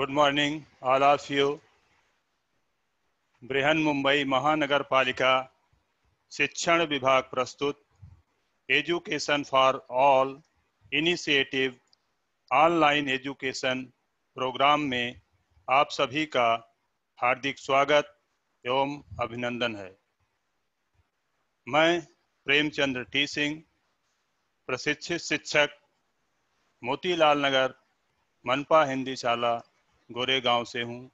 Good morning all of you. Brihan Mumbai महानगर पालिका शिक्षण विभाग प्रस्तुत education for all initiative online education programme में आप सभी का हार्दिक स्वागत एवं अभिनंदन है। मैं प्रेमचंद्र टी सिंह, प्रशिक्षित शिक्षक, मोतीलाल नगर, मनपा हिंदी शाला, गोरेगांव से हूँ।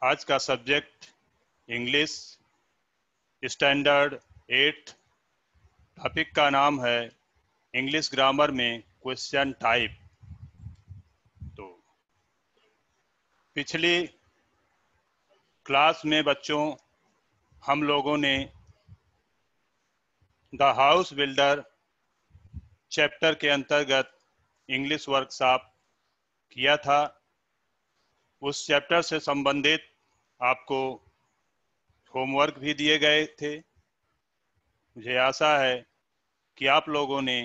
आज का सब्जेक्ट इंग्लिश स्टैंडर्ड 8। टॉपिक का नाम है इंग्लिश ग्रामर में क्वेश्चन टाइप। तो पिछली क्लास में बच्चों हम लोगों ने द हाउस बिल्डर चैप्टर के अंतर्गत इंग्लिश वर्कशॉप किया था। उस चैप्टर से संबंधित आपको होमवर्क भी दिए गए थे। मुझे आशा है कि आप लोगों ने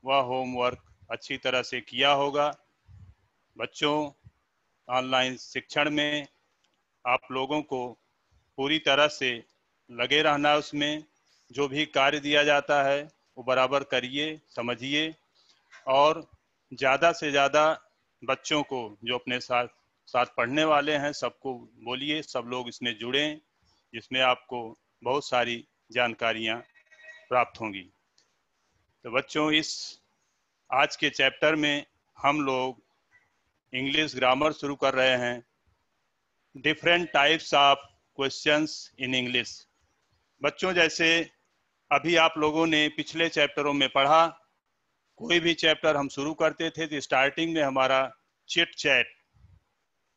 वह होमवर्क अच्छी तरह से किया होगा। बच्चों, ऑनलाइन शिक्षण में आप लोगों को पूरी तरह से लगे रहना, उसमें जो भी कार्य दिया जाता है वो बराबर करिए, समझिए और ज़्यादा से ज़्यादा बच्चों को जो अपने साथ पढ़ने वाले हैं सबको बोलिए, सब लोग इसमें जुड़ें, जिसमें आपको बहुत सारी जानकारियाँ प्राप्त होंगी। तो बच्चों, इस आज के चैप्टर में हम लोग इंग्लिश ग्रामर शुरू कर रहे हैं। Different types of questions in English. बच्चों, जैसे अभी आप लोगों ने पिछले चैप्टरों में पढ़ा, कोई भी चैप्टर हम शुरू करते थे तो स्टार्टिंग में हमारा चिट चैट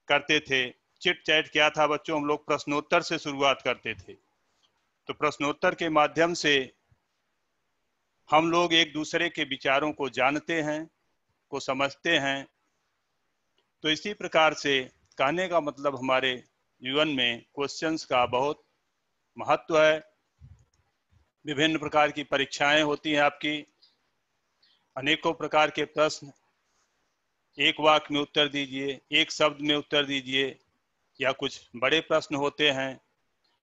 करते थे। चिट चैट क्या था बच्चों? हम लोग प्रश्नोत्तर से शुरुआत करते थे। तो प्रश्नोत्तर के माध्यम से हम लोग एक दूसरे के विचारों को जानते हैं, को समझते हैं। तो इसी प्रकार से कहने का मतलब हमारे जीवन में क्वेश्चंस का बहुत महत्व है। विभिन्न प्रकार की परीक्षाएं होती हैं आपकी, अनेकों प्रकार के प्रश्न, एक वाक्य में उत्तर दीजिए, एक शब्द में उत्तर दीजिए, या कुछ बड़े प्रश्न होते हैं,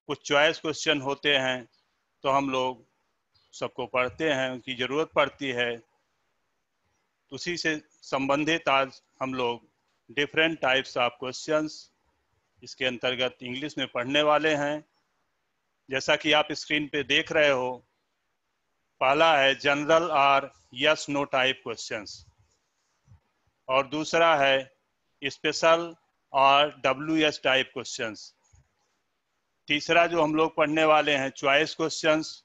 कुछ चॉइस क्वेश्चन होते हैं। तो हम लोग सबको पढ़ते हैं, उनकी ज़रूरत पड़ती है। उसी से संबंधित आज हम लोग डिफरेंट टाइप्स ऑफ क्वेश्चंस इसके अंतर्गत इंग्लिश में पढ़ने वाले हैं। जैसा कि आप स्क्रीन पे देख रहे हो, पहला है जनरल और यस नो टाइप क्वेश्चंस और दूसरा है स्पेशल और WS टाइप क्वेश्चंस। तीसरा जो हम लोग पढ़ने वाले हैं चॉइस क्वेश्चंस,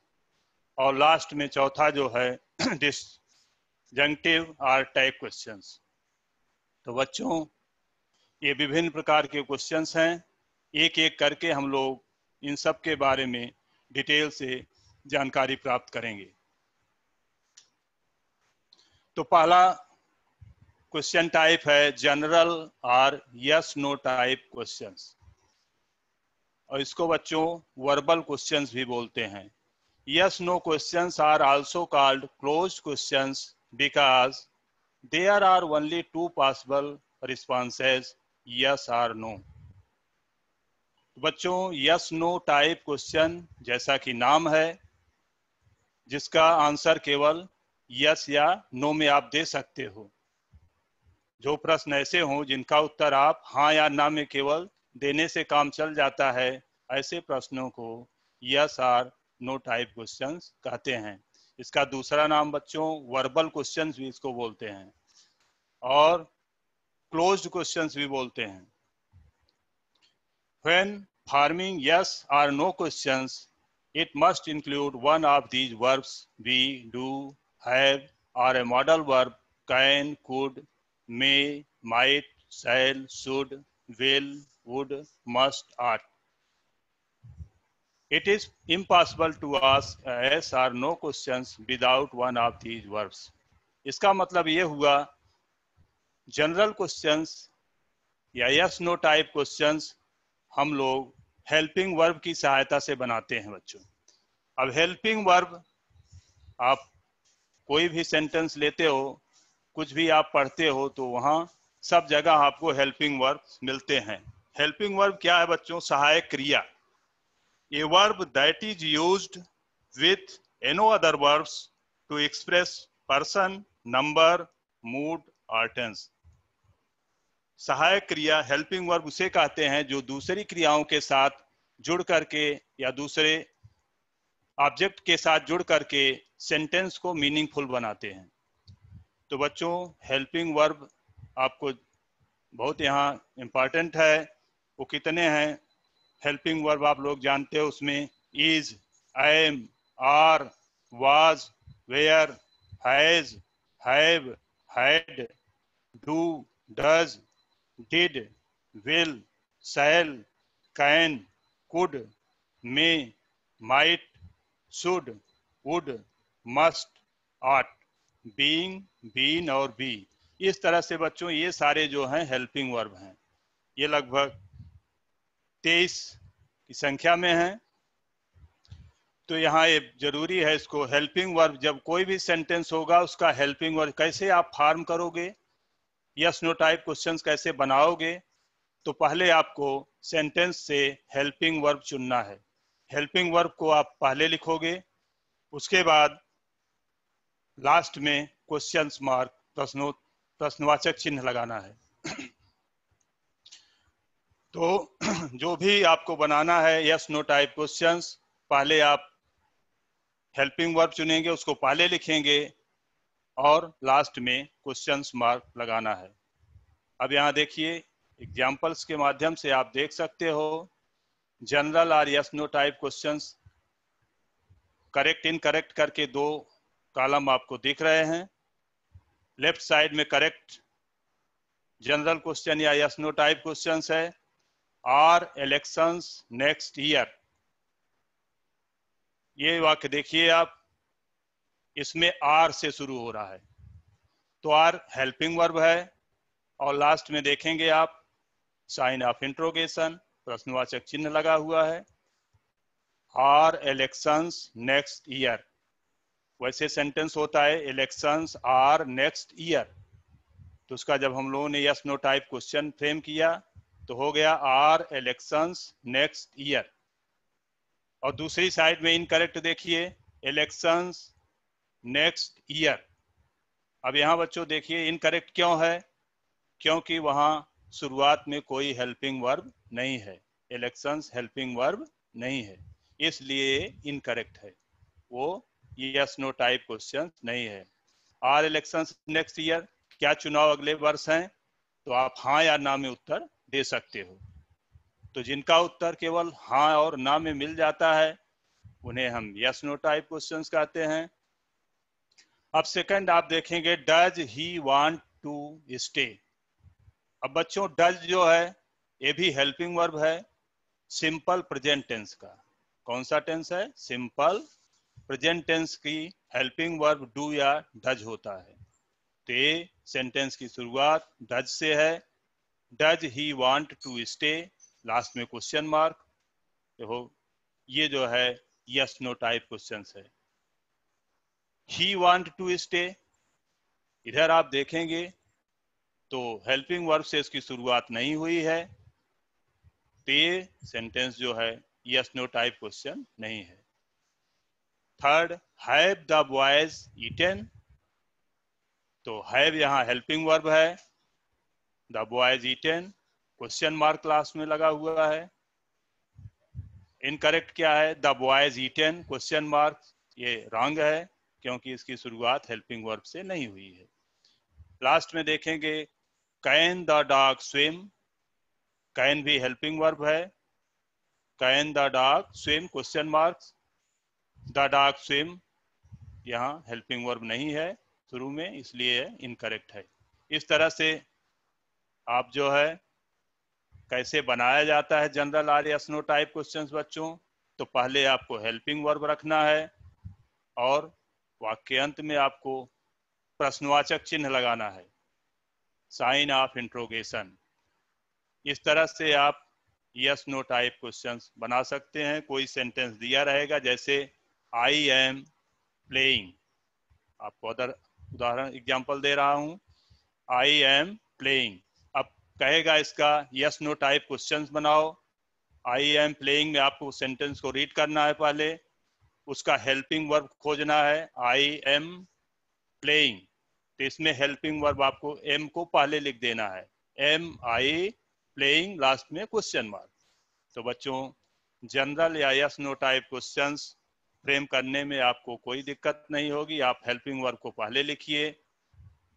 और लास्ट में चौथा जो है डिसजंक्टिव और टाइप क्वेश्चंस। तो बच्चों, ये विभिन्न प्रकार के क्वेश्चंस हैं। एक एक करके हम लोग इन सब के बारे में डिटेल से जानकारी प्राप्त करेंगे। तो पहला क्वेश्चन टाइप है जनरल और यस नो टाइप क्वेश्चंस, और इसको बच्चों वर्बल क्वेश्चंस भी बोलते हैं। Yes no questions are also called closed questions because there are only two possible responses, yes और नो। बच्चों, यस नो टाइप क्वेश्चन जैसा कि नाम है, जिसका आंसर केवल यस या नो में आप दे सकते हो। जो प्रश्न ऐसे हों जिनका उत्तर आप हाँ या ना में केवल देने से काम चल जाता है, ऐसे प्रश्नों को यस और नो टाइप क्वेश्चंस कहते हैं। इसका दूसरा नाम बच्चों वर्बल क्वेश्चंस भी इसको बोलते हैं और क्लोज्ड क्वेश्चंस भी बोलते हैं। When forming yes or no questions, it must include one of these verbs: be, do, have, or a modal verb: can, could, may, might, shall, should, will, would, must, ought. It is impossible to ask yes or no questions without one of these verbs. इसका मतलब ये हुआ, general questions या yes no type questions हम लोग helping verb की सहायता से बनाते हैं बच्चों। अब हेल्पिंग वर्ब, आप कोई भी सेंटेंस लेते हो, कुछ भी आप पढ़ते हो, तो वहाँ सब जगह आपको हेल्पिंग वर्ब मिलते हैं। हेल्पिंग वर्ब क्या है बच्चों? सहायक क्रिया। A verb that is used with no other verbs to express person, number, mood or tense. सहायक क्रिया हेल्पिंग वर्ब उसे कहते हैं जो दूसरी क्रियाओं के साथ जुड़ करके या दूसरे ऑब्जेक्ट के साथ जुड़ करके सेंटेंस को मीनिंगफुल बनाते हैं। तो बच्चों हेल्पिंग वर्ब आपको बहुत यहाँ इम्पॉर्टेंट है। वो कितने हैं? हेल्पिंग वर्ब आप लोग जानते हो, उसमें is, am, are, was, were, has, have, had, do, does, did, will, shall, can, could, may, might, should, would, must, ought, being, been और बी। इस तरह से बच्चों ये सारे जो हैं हेल्पिंग वर्ब हैं। ये लगभग 23 की संख्या में है। तो यहाँ ये जरूरी है इसको हेल्पिंग वर्ब, जब कोई भी सेंटेंस होगा उसका हेल्पिंग वर्ब कैसे आप फॉर्म करोगे, यस नो टाइप क्वेश्चंस कैसे बनाओगे, तो पहले आपको सेंटेंस से हेल्पिंग वर्ब चुनना है। हेल्पिंग वर्ब को आप पहले लिखोगे, उसके बाद लास्ट में क्वेश्चन मार्क प्रश्नवाचक चिन्ह लगाना है। तो जो भी आपको बनाना है यस नो टाइप क्वेश्चंस, पहले आप हेल्पिंग वर्ब चुनेंगे, उसको पहले लिखेंगे और लास्ट में क्वेश्चंस मार्क लगाना है। अब यहाँ देखिए एग्जाम्पल्स के माध्यम से आप देख सकते हो जनरल और yes no type questions, correct incorrect करके 2 कॉलम आपको दिख रहे हैं। लेफ्ट साइड में करेक्ट जनरल क्वेश्चन या यस नो टाइप क्वेश्चंस है। आर इलेक्शंस नेक्स्ट ईयर, ये वाक्य देखिए आप, इसमें आर से शुरू हो रहा है, तो आर हेल्पिंग वर्ब है। और लास्ट में देखेंगे आप साइन ऑफ इंट्रोगेशन, प्रश्नवाचक चिन्ह लगा हुआ है। आर इलेक्शंस नेक्स्ट ईयर, वैसे सेंटेंस होता है इलेक्शंस आर नेक्स्ट ईयर, तो उसका जब हम लोगों ने yes no type question frame किया तो हो गया आर इलेक्शंस नेक्स्ट ईयर। और दूसरी साइड में इनकरेक्ट देखिए इलेक्शंस नेक्स्ट ईयर। अब यहाँ बच्चों देखिए इनकरेक्ट क्यों है? क्योंकि वहां शुरुआत में कोई हेल्पिंग वर्ब नहीं है, इलेक्शंस हेल्पिंग वर्ब नहीं है, इसलिए इनकरेक्ट है, वो यस नो टाइप क्वेश्चन नहीं है। आर इलेक्शंस नेक्स्ट ईयर, क्या चुनाव अगले वर्ष हैं? तो आप हाँ या ना में उत्तर दे सकते हो। तो जिनका उत्तर केवल हाँ और ना में मिल जाता है उन्हें हम यस नो टाइप क्वेश्चंस कहते हैं। अब सेकंड आप देखेंगे does he want to stay. अब बच्चों डज जो है ये भी हेल्पिंग वर्ब है, सिंपल प्रेजेंट टेंस का। कौन सा टेंस है? सिंपल प्रेजेंट टेंस की हेल्पिंग वर्ब डू या डज होता है। तो ये सेंटेंस की शुरुआत डज से है, does he want to stay, last में क्वेश्चन मार्क। देखो ये जो है यस नो टाइप क्वेश्चंस है। ही वांट टू स्टे, इधर आप देखेंगे तो हेल्पिंग वर्ब से इसकी शुरुआत नहीं हुई है, तो ये सेंटेंस जो है यस नो टाइप क्वेश्चन नहीं है। Third have the boys eaten, तो हैव यहाँ हेल्पिंग वर्ब है, the boys eaten question mark last में लगा हुआ है। इनकरेक्ट क्या है? The boys eaten question mark, ये रॉन्ग है क्योंकि इसकी शुरुआत हेल्पिंग वर्ब से नहीं हुई है। लास्ट में देखेंगे can the dog swim, can भी हेल्पिंग वर्ब है, can the dog swim question mark, the dog swim यहाँ हेल्पिंग वर्ब नहीं है शुरू में, इसलिए इनकरेक्ट है। इस तरह से आप जो है कैसे बनाया जाता है general or yes no type questions बच्चों, तो पहले आपको हेल्पिंग वर्ब रखना है और वाक्यांत में आपको प्रश्नवाचक चिन्ह लगाना है, साइन ऑफ इंट्रोगेशन। इस तरह से आप यस नो टाइप क्वेश्चंस बना सकते हैं। कोई सेंटेंस दिया रहेगा जैसे आई एम प्लेइंग, आपको उदाहरण एग्जांपल दे रहा हूं, आई एम प्लेइंग, कहेगा इसका यस नो टाइप क्वेश्चंस बनाओ। आई एम प्लेइंग में आपको सेंटेंस को रीड करना है, पहले उसका हेल्पिंग वर्ब खोजना है, आई एम प्लेइंग। तो इसमें हेल्पिंग वर्ब आपको एम को पहले लिख देना है, एम आई प्लेइंग, लास्ट में क्वेश्चन मार्क। तो बच्चों जनरल या yes no type questions frame करने में आपको कोई दिक्कत नहीं होगी। आप हेल्पिंग वर्ब को पहले लिखिए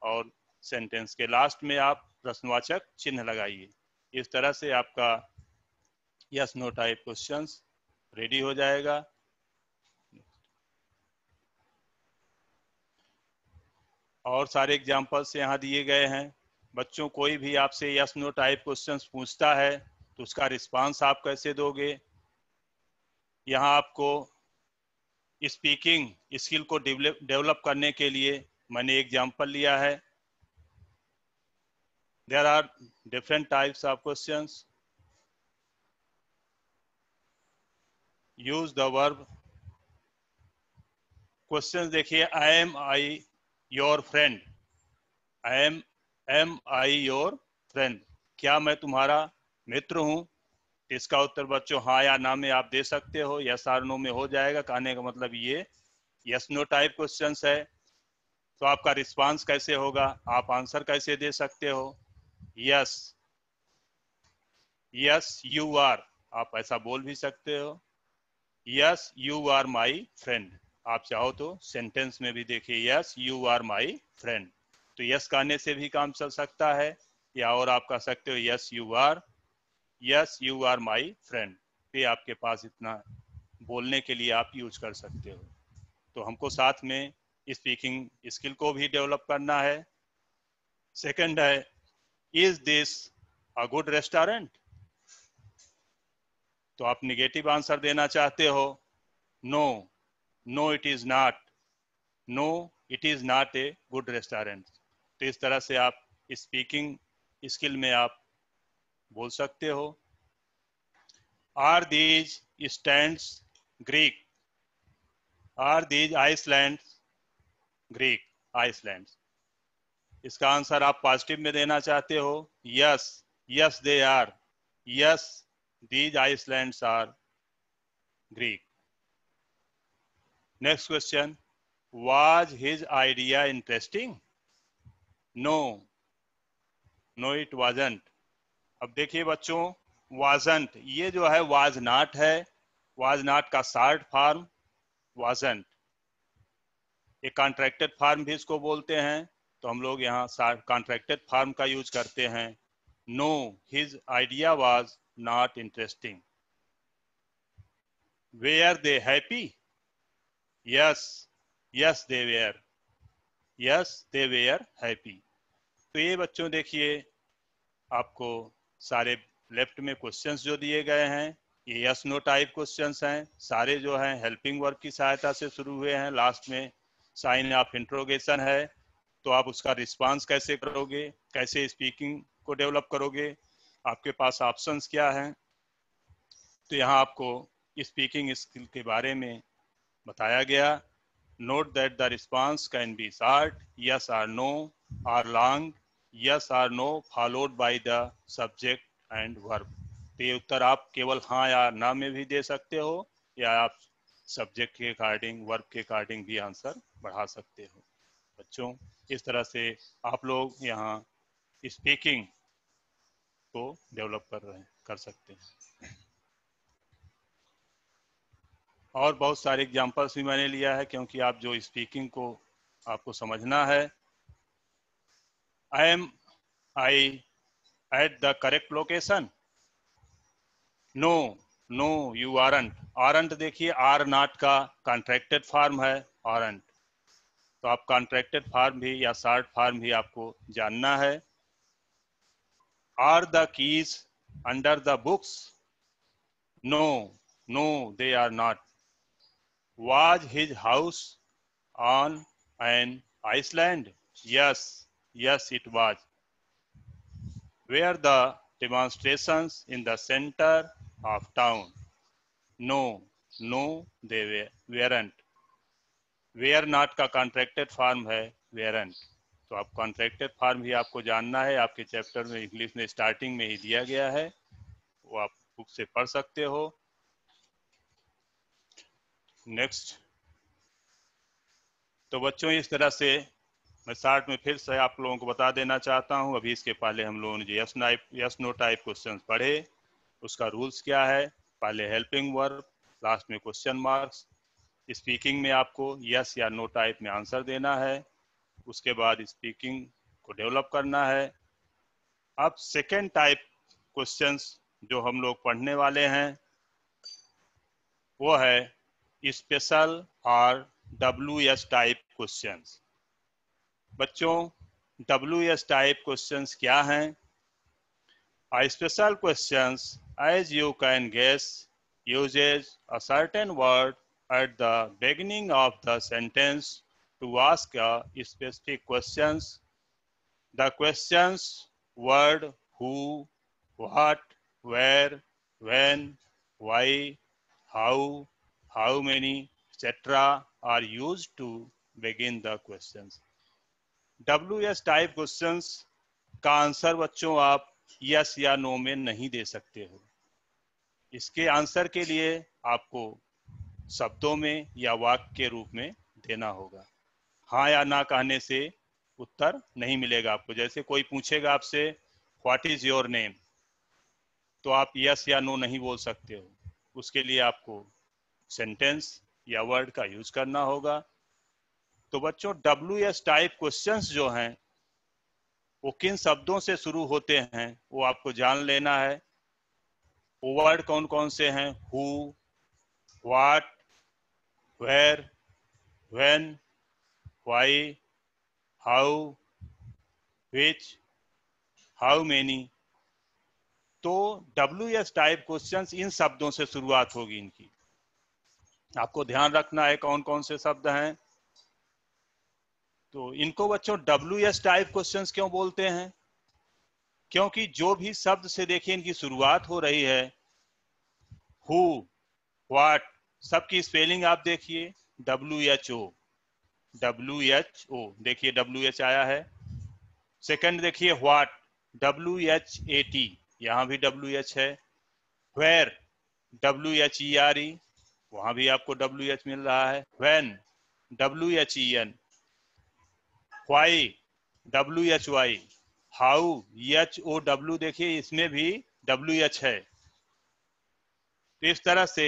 और सेंटेंस के लास्ट में आप प्रश्नवाचक चिन्ह लगाइए। इस तरह से आपका yes no type questions ready हो जाएगा। और सारे एग्जाम्पल्स यहाँ दिए गए हैं। बच्चों कोई भी आपसे यस नो टाइप क्वेश्चंस पूछता है तो उसका रिस्पांस आप कैसे दोगे। यहाँ आपको स्पीकिंग स्किल को डेवलप करने के लिए मैंने एग्जाम्पल लिया है। There are different types of questions. Use the verb. Questions देखिए, I your friend, am I your friend, क्या मैं तुम्हारा मित्र हूँ। इसका उत्तर बच्चों हाँ या ना में आप दे सकते हो, यस और नो में हो जाएगा। कहने का मतलब ये यस नो टाइप क्वेश्चंस है। तो आपका रिस्पांस कैसे होगा, आप आंसर कैसे दे सकते हो। यस, यस यू आर, आप ऐसा बोल भी सकते हो। Yes you are my friend, आप चाहो तो सेंटेंस में भी देखिए yes you are my friend. तो यस कहने से भी काम चल सकता है, या और आप कह सकते हो yes you are my friend. ये आपके पास इतना बोलने के लिए आप यूज कर सकते हो। तो हमको साथ में स्पीकिंग स्किल को भी डेवलप करना है। सेकंड है, is this a good restaurant. तो आप निगेटिव आंसर देना चाहते हो, no, no it is not, no it is not a good restaurant. तो इस तरह से आप स्पीकिंग स्किल में आप बोल सकते हो। Are these stands Greek, are these islands Greek, island. इसका आंसर आप पॉजिटिव में देना चाहते हो, yes, yes they are, yes these islands are Greek. Next question, was his idea interesting. No, no it wasn't. अब देखिए बच्चों, वाजंट ये जो है वाज नॉट है, वाज नॉट का शॉर्ट फॉर्म वाजंट, एक कॉन्ट्रैक्टेड फॉर्म भी इसको बोलते हैं। तो हम लोग यहाँ कॉन्ट्रैक्टेड फॉर्म का यूज करते हैं। No his idea was not interesting. Were they happy, yes, yes they were, yes they were happy. तो ये बच्चों देखिए आपको सारे लेफ्ट में क्वेश्चंस जो दिए गए हैं ये यस नो टाइप क्वेश्चंस हैं। सारे जो हैं हेल्पिंग वर्ब की सहायता से शुरू हुए हैं, लास्ट में साइन ऑफ इंट्रोगेशन है। तो आप उसका रिस्पांस कैसे करोगे, कैसे स्पीकिंग को डेवलप करोगे, आपके पास ऑप्शंस क्या हैं। तो यहाँ आपको स्पीकिंग स्किल के बारे में बताया गया। Note that the response can be short, yes और नो, और लॉन्ग, यस और no followed by the subject and verb. तो ये उत्तर आप केवल हाँ या ना में भी दे सकते हो, या आप सब्जेक्ट के अकॉर्डिंग, वर्ब के अकॉर्डिंग भी आंसर बढ़ा सकते हो। बच्चों इस तरह से आप लोग यहाँ स्पीकिंग को डेवलप कर सकते हैं। और बहुत सारे एग्जांपल्स भी मैंने लिया है, क्योंकि आप जो स्पीकिंग को आपको समझना है। Am I at the correct location, no, no you aren't. Aren't देखिए आर नॉट का कॉन्ट्रैक्टेड फॉर्म है आरंट। तो आप कॉन्ट्रैक्टेड फॉर्म भी या शॉर्ट फॉर्म भी आपको जानना है। Are the keys under the books, no, no they are not. Was his house on an island? Yes, yes it was. Were the demonstrations in the center of town? No, no weren't. Were not का contracted form है weren't. तो आप contracted form भी आपको जानना है, आपके chapter में इंग्लिश में स्टार्टिंग में ही दिया गया है, वो आप बुक से पढ़ सकते हो। नेक्स्ट, तो बच्चों इस तरह से मैं शॉर्ट में फिर से आप लोगों को बता देना चाहता हूं। अभी इसके पहले हम लोगों ने जो यस नो टाइप क्वेश्चन पढ़े, उसका रूल्स क्या है। पहले हेल्पिंग वर्ब, लास्ट में क्वेश्चन मार्क्स। स्पीकिंग में आपको यस या नो टाइप में आंसर देना है, उसके बाद स्पीकिंग को डेवलप करना है। अब सेकेंड टाइप क्वेश्चंस जो हम लोग पढ़ने वाले हैं वो है स्पेशल और WS टाइप क्वेश्चंस। बच्चों WS टाइप क्वेश्चंस क्या हैं? Special questions, as you can guess, uses a certain word at the beginning of the sentence to ask a specific questions. The questions word who, what, where, when, why, how many, etc. are used to begin the questions. WS type questions का answer बच्चों आप yes या no में नहीं दे सकते हो। इसके answer के लिए आपको शब्दों में या वाक्य के रूप में देना होगा। हाँ या ना कहने से उत्तर नहीं मिलेगा आपको। जैसे कोई पूछेगा आपसे व्हाट इज योर नेम, तो आप यस या नो नहीं बोल सकते हो, उसके लिए आपको सेंटेंस या वर्ड का यूज करना होगा। तो बच्चों WS टाइप क्वेश्चंस जो हैं वो किन शब्दों से शुरू होते हैं वो आपको जान लेना है। वो वर्ड कौन कौन से हैं? Who, what, where, when, why, how, which, how many. तो WS टाइप क्वेश्चंस इन शब्दों से शुरुआत होगी इनकी। आपको ध्यान रखना है कौन कौन से शब्द हैं। तो इनको बच्चों WS टाइप क्वेश्चंस क्यों बोलते हैं? क्योंकि जो भी शब्द से देखिए इनकी शुरुआत हो रही है, हु, व्हाट, सबकी स्पेलिंग आप देखिए WHO, WHO, देखिए WH आया है। सेकंड देखिए व्हाट, WHAT, यहां भी WH है। वेयर, WHERE, वहां भी आपको WH मिल रहा है। When, WHEN, why, WHY, how, HOW, देखिए इसमें भी WH है। तो इस तरह से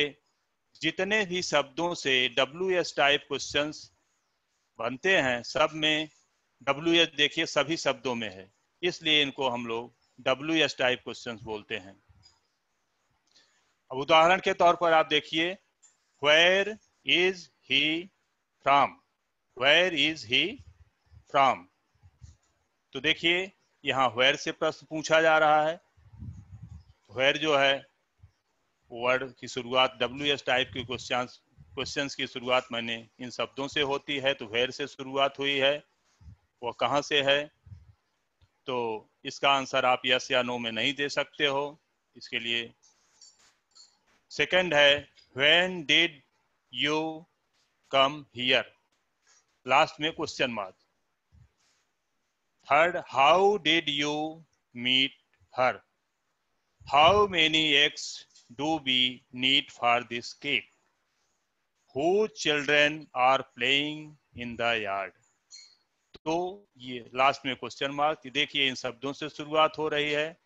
जितने भी शब्दों से WS टाइप क्वेश्चंस बनते हैं सब में WH देखिए सभी शब्दों में है, इसलिए इनको हम लोग WS टाइप क्वेश्चंस बोलते हैं। अब उदाहरण के तौर पर आप देखिए, where is he from, where is he from. तो देखिए यहाँ वेयर से प्रश्न पूछा जा रहा है। वेयर जो है वर्ड की शुरुआत WS टाइप के क्वेश्चंस की शुरुआत मैंने इन शब्दों से होती है, तो वेयर से शुरुआत हुई है, वह कहाँ से है। तो इसका आंसर आप यस या नो में नहीं दे सकते हो। इसके लिए सेकंड है when did you come here, last में question mark. Third, how did you meet her, how many eggs do we need for this cake, who children are playing in the yard. तो ये last में question mark. देखिए इन शब्दों से शुरुआत हो रही है,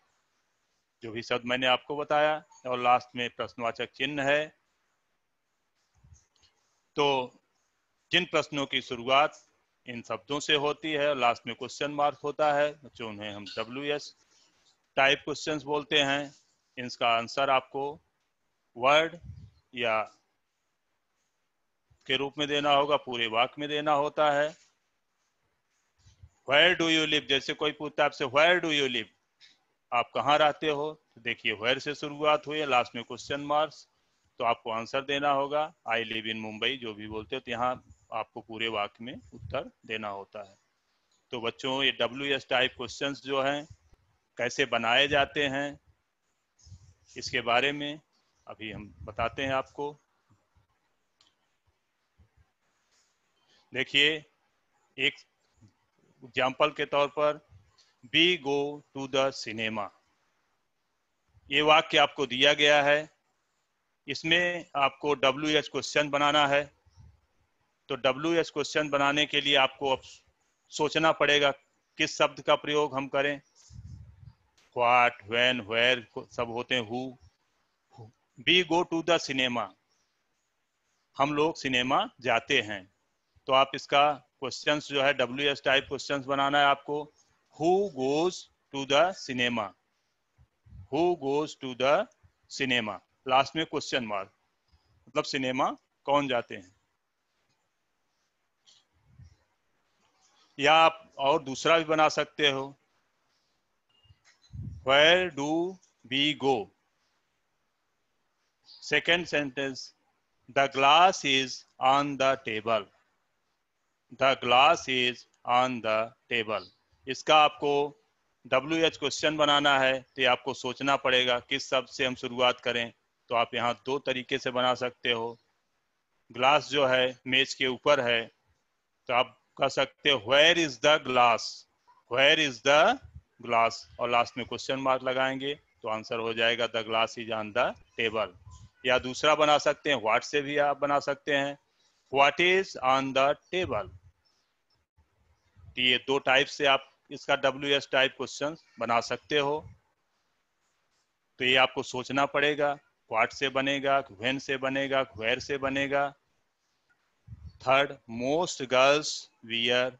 जो भी शब्द मैंने आपको बताया, और लास्ट में प्रश्नवाचक चिन्ह है। तो जिन प्रश्नों की शुरुआत इन शब्दों से होती है और लास्ट में क्वेश्चन मार्क होता है, बच्चों उन्हें हम WS टाइप क्वेश्चंस बोलते हैं। इनका आंसर आपको वर्ड या के रूप में देना होगा, पूरे वाक्य में देना होता है। वेयर डू यू लिव, जैसे कोई पूछता है आपसे वेयर डू यू लिव, आप कहाँ रहते हो, तो देखिए वेयर से शुरुआत हुई है, लास्ट में क्वेश्चन मार्क्स, तो आपको आंसर देना होगा आई लिव इन मुंबई, जो भी बोलते हो। तो यहाँ आपको पूरे वाक्य में उत्तर देना होता है। तो बच्चों ये WS टाइप क्वेश्चंस जो हैं कैसे बनाए जाते हैं इसके बारे में अभी हम बताते हैं आपको। देखिए एक एग्जाम्पल के तौर पर we go to the cinema, ये वाक्य आपको दिया गया है, इसमें आपको WH क्वेश्चन बनाना है। तो WH क्वेश्चन बनाने के लिए आपको अब सोचना पड़ेगा किस शब्द का प्रयोग हम करें। व्हाट, व्हेन, वेयर सब होते हैं, who. We go to the cinema, हम लोग सिनेमा जाते हैं। तो आप इसका क्वेश्चंस जो है WH टाइप क्वेश्चंस बनाना है आपको। Who goes to the cinema, who goes to the cinema, last में क्वेश्चन मार्क, मतलब सिनेमा कौन जाते हैं। या आप और दूसरा भी बना सकते हो, where do we go. Second sentence, the glass is on the table, the glass is on the table. इसका आपको WH क्वेश्चन बनाना है, तो आपको सोचना पड़ेगा किस शब्द से हम शुरुआत करें। तो आप यहाँ दो तरीके से बना सकते हो। ग्लास जो है मेज के ऊपर है, तो आप कह सकते हो where is the glass, where is the glass, और लास्ट में क्वेश्चन मार्क लगाएंगे तो आंसर हो जाएगा the glass is on the table. या दूसरा बना सकते हैं, व्हाट से भी आप बना सकते हैं, what is on the table. ये दो टाइप से आप इसका WH टाइप क्वेश्चन बना सकते हो। तो ये आपको सोचना पड़ेगा, व्हाट से बनेगा, व्हेन से बनेगा, वेयर से बनेगा। Third, most girls wear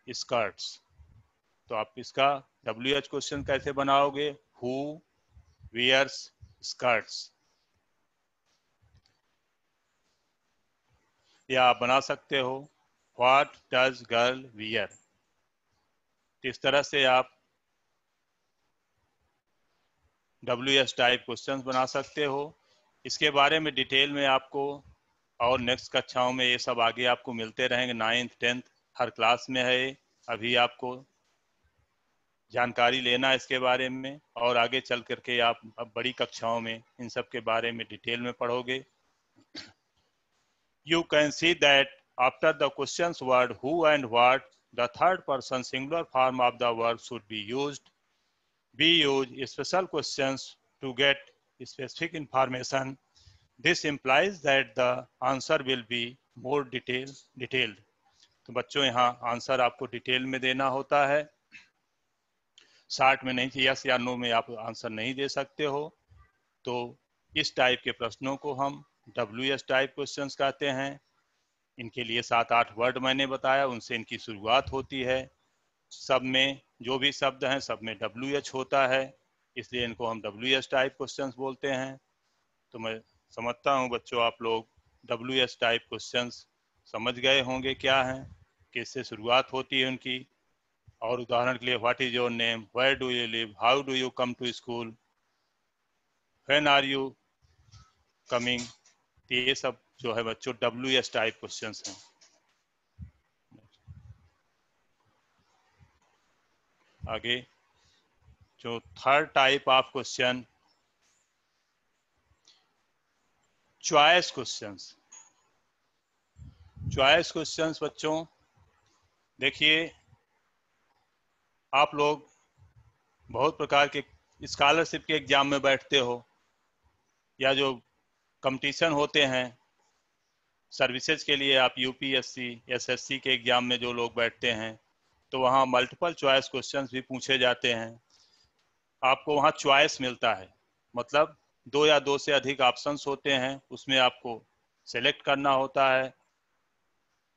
skirts, तो आप इसका WH क्वेश्चन कैसे बनाओगे, हु वियर्स स्कर्ट्स। या आप बना सकते हो व्हाट डज गर्ल वियर। इस तरह से आप WH टाइप क्वेश्चंस बना सकते हो। इसके बारे में डिटेल में आपको और नेक्स्ट कक्षाओं में ये सब आगे आपको मिलते रहेंगे। 9th 10th हर क्लास में है, अभी आपको जानकारी लेना इसके बारे में, और आगे चल करके आप अब बड़ी कक्षाओं में इन सब के बारे में डिटेल में पढ़ोगे। You can see that after the questions word who and what, the third person singular form of the verb should be used. We use special questions to get specific information. This implies that the answer will be more detailed. तो बच्चों यहाँ answer आपको detail में देना होता है, short में नहीं, यस या नो में आप आंसर नहीं दे सकते हो। तो इस टाइप के प्रश्नों को हम WH टाइप क्वेश्चंस कहते हैं। इनके लिए 7-8 वर्ड मैंने बताया, उनसे इनकी शुरुआत होती है। सब में जो भी शब्द हैं सब में WH होता है, इसलिए इनको हम WH टाइप क्वेश्चंस बोलते हैं। तो मैं समझता हूँ बच्चों आप लोग WH टाइप क्वेश्चंस समझ गए होंगे क्या हैं, किससे शुरुआत होती है उनकी। और उदाहरण के लिए what is your name, where do you live, how do you come to school, when are you coming, ये सब जो है बच्चों WH टाइप क्वेश्चंस हैं। आगे जो third type of question, choice questions. Choice questions बच्चों देखिए, आप लोग बहुत प्रकार के स्कॉलरशिप के एग्जाम में बैठते हो, या जो कंपटीशन होते हैं सर्विसेज के लिए, आप UPSC SSC के एग्जाम में जो लोग बैठते हैं, तो वहाँ मल्टीपल चॉइस क्वेश्चंस भी पूछे जाते हैं। आपको वहाँ चॉइस मिलता है, मतलब 2 या 2 से अधिक ऑप्शंस होते हैं, उसमें आपको सेलेक्ट करना होता है।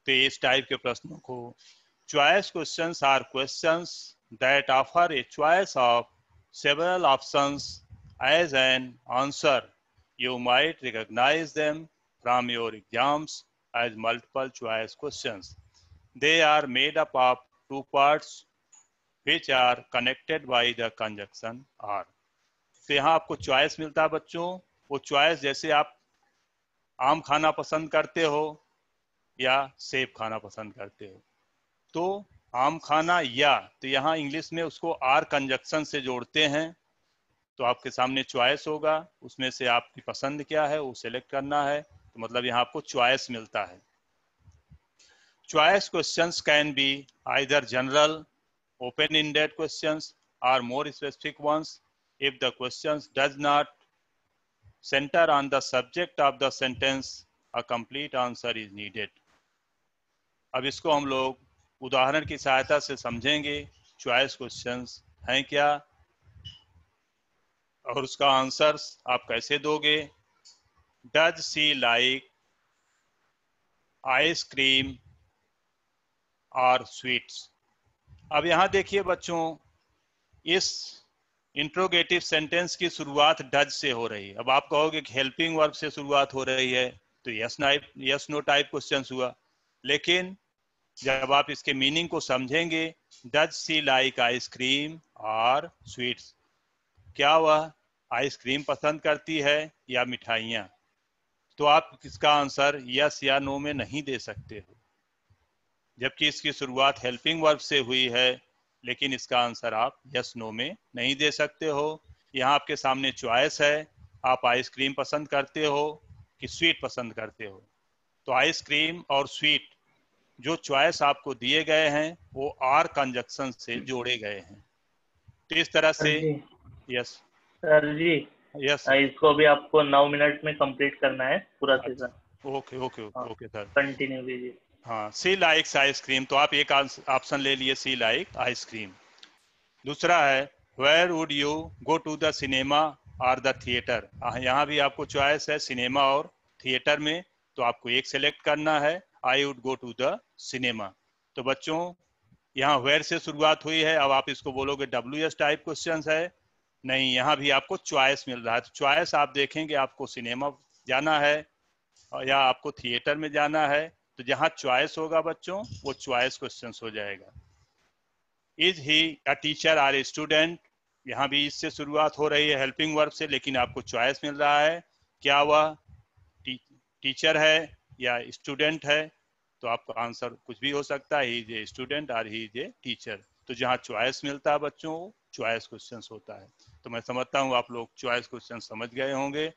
तो इस टाइप के प्रश्नों को choice questions are questions that offer a choice of several options as an answer. You might recognize them from your exams as multiple choice questions. They are made up of two parts which are connected by the conjunction are. तो यहाँ आपको choice मिलता है बच्चों। वो choice जैसे आप आम खाना पसंद करते हो या सेब खाना पसंद करते हो, तो आम खाना या, तो यहाँ इंग्लिश में उसको आर कंजक्शन से जोड़ते हैं। तो आपके सामने चॉइस होगा, उसमें से आपकी पसंद क्या है वो सिलेक्ट करना है, तो मतलब यहाँ आपको चॉइस मिलता है। choice questions can be either general, open-ended questions or more specific ones. If the questions does not center on the subject of the sentence, a complete answer is needed. अब इसको हम लोग उदाहरण की सहायता से समझेंगे चॉइस क्वेश्चंस हैं क्या और उसका आंसर्स आप कैसे दोगे। डज सी लाइक आइसक्रीम और स्वीट्स। अब यहाँ देखिए बच्चों, इस इंट्रोगेटिव सेंटेंस की शुरुआत डज से हो रही है। अब आप कहोगे कि हेल्पिंग वर्ब से शुरुआत हो रही है तो यस नो टाइप क्वेश्चन हुआ, लेकिन जब आप इसके मीनिंग को समझेंगे, डज सी लाइक आइसक्रीम और स्वीट्स, क्या वह आइसक्रीम पसंद करती है या मिठाइयाँ, तो आप इसका आंसर यस या नो में नहीं दे सकते हो। जबकि इसकी शुरुआत हेल्पिंग वर्ब से हुई है, लेकिन इसका आंसर आप यस नो में नहीं दे सकते हो। यहाँ आपके सामने चॉइस है, आप आइसक्रीम पसंद करते हो कि स्वीट पसंद करते हो। तो आइसक्रीम और स्वीट जो चॉइस आपको दिए गए हैं वो आर कंजक्शन से जोड़े गए हैं। तो इस तरह से यस सर जी, यस इसको भी आपको 9 मिनट में कंप्लीट करना है पूरा session. Okay okay okay sir, continue कीजिए। हाँ, सी लाइक्स आइसक्रीम, तो आप एक ऑप्शन ले लिए, सी लाइक आइसक्रीम। दूसरा है where would you go to the cinema और द थिएटर। यहाँ भी आपको चॉइस है सिनेमा और थिएटर में, तो आपको एक सेलेक्ट करना है, I would go to the cinema. तो बच्चों यहाँ वेयर से शुरुआत हुई है, अब आप इसको बोलोगे WS टाइप क्वेश्चन है, नहीं, यहाँ भी आपको चॉइस मिल रहा है। तो चॉइस आप देखेंगे, आपको सिनेमा जाना है या आपको थिएटर में जाना है, तो जहाँ चॉइस होगा बच्चों वो चॉइस क्वेश्चन हो जाएगा। Is he a teacher or a student, यहाँ भी इससे शुरुआत हो रही है हेल्पिंग वर्ब से, लेकिन आपको चॉइस मिल रहा है, क्या वह टीचर है या स्टूडेंट है, तो आपका आंसर कुछ भी हो सकता है, ही इज ए स्टूडेंट और ही इज ए टीचर। तो जहाँ चॉइस मिलता है बच्चों चॉइस क्वेश्चन होता है। तो मैं समझता हूँ आप लोग चॉइस क्वेश्चन समझ गए होंगे।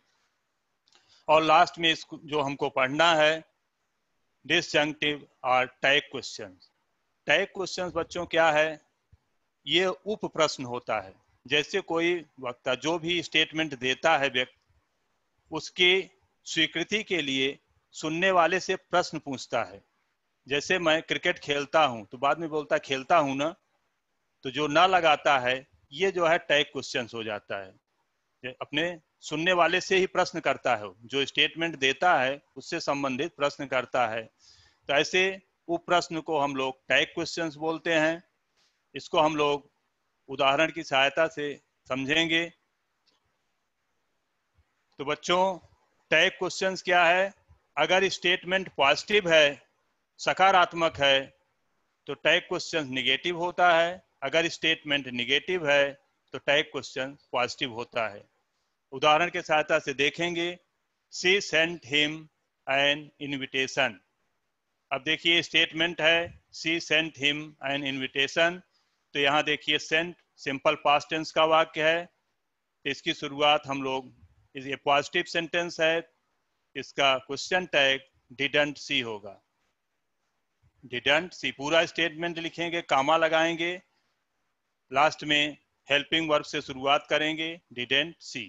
और लास्ट में इसको जो हमको पढ़ना है, डिसजंक्टिव और टैग क्वेश्चन। टैग क्वेश्चन बच्चों क्या है, ये उप प्रश्न होता है। जैसे कोई वक्ता जो भी स्टेटमेंट देता है व्यक्ति, उसकी स्वीकृति के लिए सुनने वाले से प्रश्न पूछता है। जैसे मैं क्रिकेट खेलता हूं तो बाद में बोलता खेलता हूं ना, तो जो ना लगाता है ये जो है टैग क्वेश्चन हो जाता है। अपने सुनने वाले से ही प्रश्न करता है, जो स्टेटमेंट देता है उससे संबंधित प्रश्न करता है। तो ऐसे उप प्रश्न को हम लोग टैग क्वेश्चंस बोलते हैं। इसको हम लोग उदाहरण की सहायता से समझेंगे। तो बच्चों टैग क्वेश्चंस क्या है, अगर स्टेटमेंट पॉजिटिव है, सकारात्मक है, तो टैग क्वेश्चन निगेटिव होता है। अगर स्टेटमेंट निगेटिव है तो टैग क्वेश्चन पॉजिटिव होता है। उदाहरण के सहायता से देखेंगे, she sent him an invitation. अब देखिए स्टेटमेंट है she sent him an invitation, तो यहाँ देखिए सेंट सिंपल पास्ट टेंस का वाक्य है, तो इसकी शुरुआत हम लोग, ये पॉजिटिव सेंटेंस है, इसका क्वेश्चन टैग डिडंट सी होगा। डिडंट सी पूरा स्टेटमेंट लिखेंगे, कामा लगाएंगे, लास्ट में हेल्पिंग वर्ब से शुरुआत करेंगे, didn't she.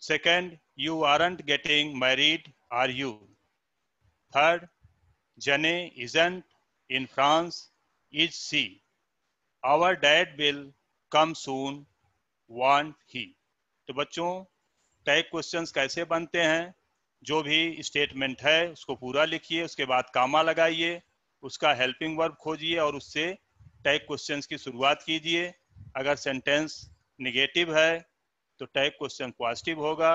Second, you aren't getting married are you. Third, Jane isn't in France, is she. Our dad will come soon, won't he. तो बच्चों टैग क्वेश्चंस कैसे बनते हैं, जो भी स्टेटमेंट है उसको पूरा लिखिए, उसके बाद कामा लगाइए, उसका हेल्पिंग वर्ब खोजिए और उससे टैग क्वेश्चंस की शुरुआत कीजिए। अगर सेंटेंस निगेटिव है तो टैग क्वेश्चन पॉजिटिव होगा,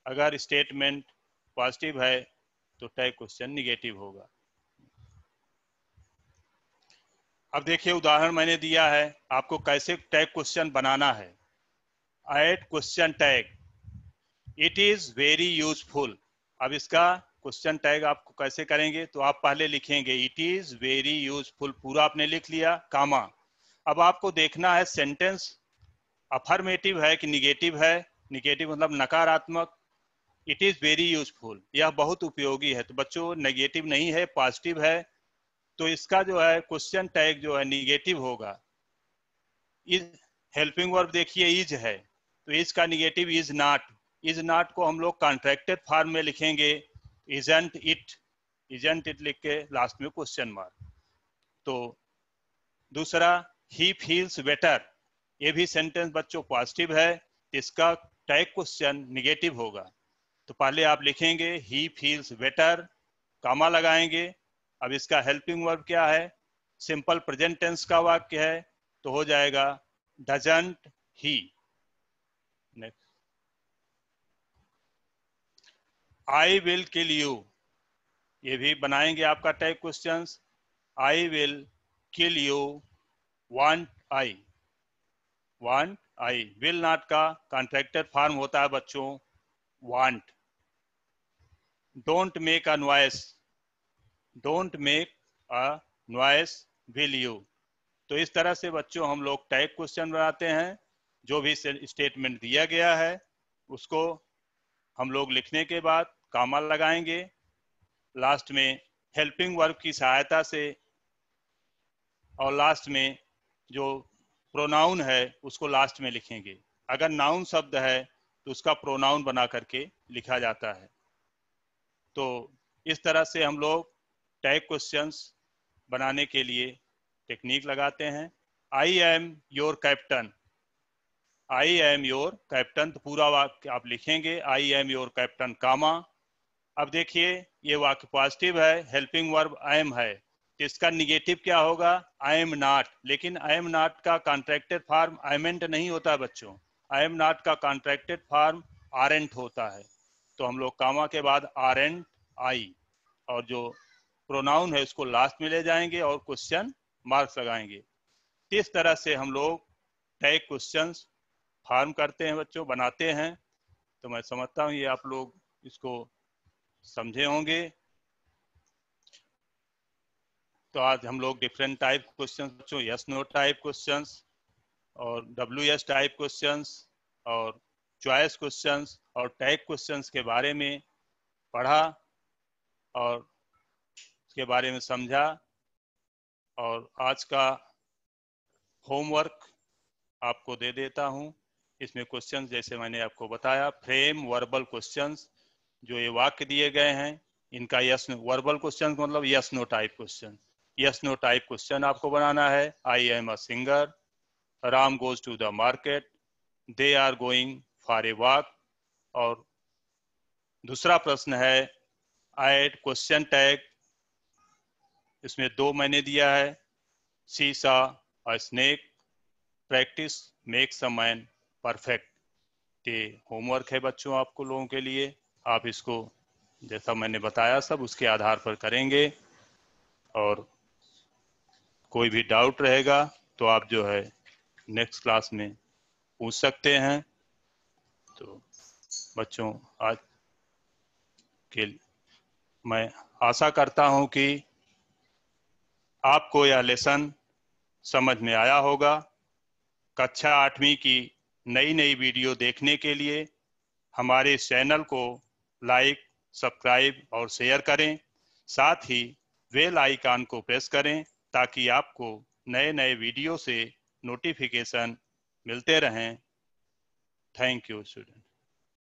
अगर स्टेटमेंट पॉजिटिव है तो टैग क्वेश्चन निगेटिव होगा। अब देखिए उदाहरण मैंने दिया है, आपको कैसे टैग क्वेश्चन बनाना है। Add question tag, it is very useful. अब इसका क्वेश्चन टैग आपको कैसे करेंगे, तो आप पहले लिखेंगे इट इज वेरी यूजफुल, पूरा आपने लिख लिया, कामा। अब आपको देखना है सेंटेंस अफर्मेटिव है कि निगेटिव है। निगेटिव मतलब नकारात्मक, इट इज वेरी यूजफुल, यह बहुत उपयोगी है। तो बच्चों नेगेटिव नहीं है, पॉजिटिव है। तो इसका जो है क्वेश्चन टैग जो है निगेटिव होगा। इज हेल्पिंग वर्ब देखिए इज है, तो इज का negative is not. Is not को हम लोग कॉन्ट्रैक्टेड फॉर्म में लिखेंगे, इजंट इट। इजंट इट लिख के लास्ट में क्वेश्चन मार्क। तो दूसरा ही फील्स बेटर, ये भी सेंटेंस बच्चों पॉजिटिव है, इसका टैग क्वेश्चन निगेटिव होगा। तो पहले आप लिखेंगे ही फील्स बेटर, कामा लगाएंगे। अब इसका हेल्पिंग वर्ब क्या है, सिंपल प्रेजेंट टेंस का वाक्य है, तो हो जाएगा doesn't he. Next, I will kill you, ये भी बनाएंगे आपका tag questions. I will kill you, want I. Want I, will not का कॉन्ट्रैक्टेड फॉर्म होता है बच्चों want. Don't make a noise, don't make a noise will you. तो इस तरह से बच्चों हम लोग टैग क्वेश्चन बनाते हैं। जो भी स्टेटमेंट दिया गया है उसको हम लोग लिखने के बाद कामा लगाएंगे, लास्ट में हेल्पिंग वर्ब की सहायता से, और लास्ट में जो प्रोनाउन है उसको लास्ट में लिखेंगे। अगर नाउन शब्द है तो उसका प्रोनाउन बना करके लिखा जाता है। तो इस तरह से हम लोग टैग क्वेश्चंस बनाने के लिए टेक्निक लगाते हैं। I am your captain, I am your captain, तो पूरा वाक्य आप लिखेंगे आई एम योर कैप्टन कामा। अब देखिए ये वाक्य पॉजिटिव है, हेल्पिंग वर्ब आई एम है, तो इसका निगेटिव क्या होगा, आई एम नॉट। लेकिन आई एम नॉट का कॉन्ट्रैक्टेड फॉर्म आई मेंट नहीं होता है बच्चों, आई एम नॉट का कॉन्ट्रैक्टेड फॉर्म आरेंट होता है। तो हम लोग कामा के बाद आरेंट आई, और जो प्रोनाउन है उसको लास्ट में ले जाएंगे और क्वेश्चन मार्क्स लगाएंगे। इस तरह से हम लोग टैग क्वेश्चंस फॉर्म करते हैं बच्चों, बनाते हैं। तो मैं समझता हूँ ये आप लोग इसको समझे होंगे। तो आज हम लोग डिफरेंट टाइप क्वेश्चंस बच्चों, यस नो टाइप क्वेश्चंस और WS टाइप क्वेश्चंस और चॉइस क्वेश्चंस और टैग क्वेश्चंस के बारे में पढ़ा और उसके बारे में समझा। और आज का होमवर्क आपको दे देता हूं। इसमें क्वेश्चंस जैसे मैंने आपको बताया, फ्रेम वर्बल क्वेश्चंस, जो ये वाक्य दिए गए हैं इनका यस नो, वर्बल क्वेश्चन मतलब yes no type question. Yes no type question आपको बनाना है। I am a singer, Ram goes to the market, they are going for a walk. और दूसरा प्रश्न है ऐड क्वेश्चन टैग, इसमें 2 मैंने दिया है, सी सा अ snake, practice makes a man perfect. ये होमवर्क है बच्चों आपको लोगों के लिए। आप इसको जैसा मैंने बताया सब उसके आधार पर करेंगे, और कोई भी डाउट रहेगा तो आप जो है नेक्स्ट क्लास में पूछ सकते हैं। तो बच्चों आज के मैं आशा करता हूं कि आपको यह लेसन समझ में आया होगा। कक्षा 8वीं की नई नई वीडियो देखने के लिए हमारे इस चैनल को लाइक, सब्सक्राइब और शेयर करें। साथ ही बेल आइकन को प्रेस करें ताकि आपको नए नए वीडियो से नोटिफिकेशन मिलते रहें। Thank you student.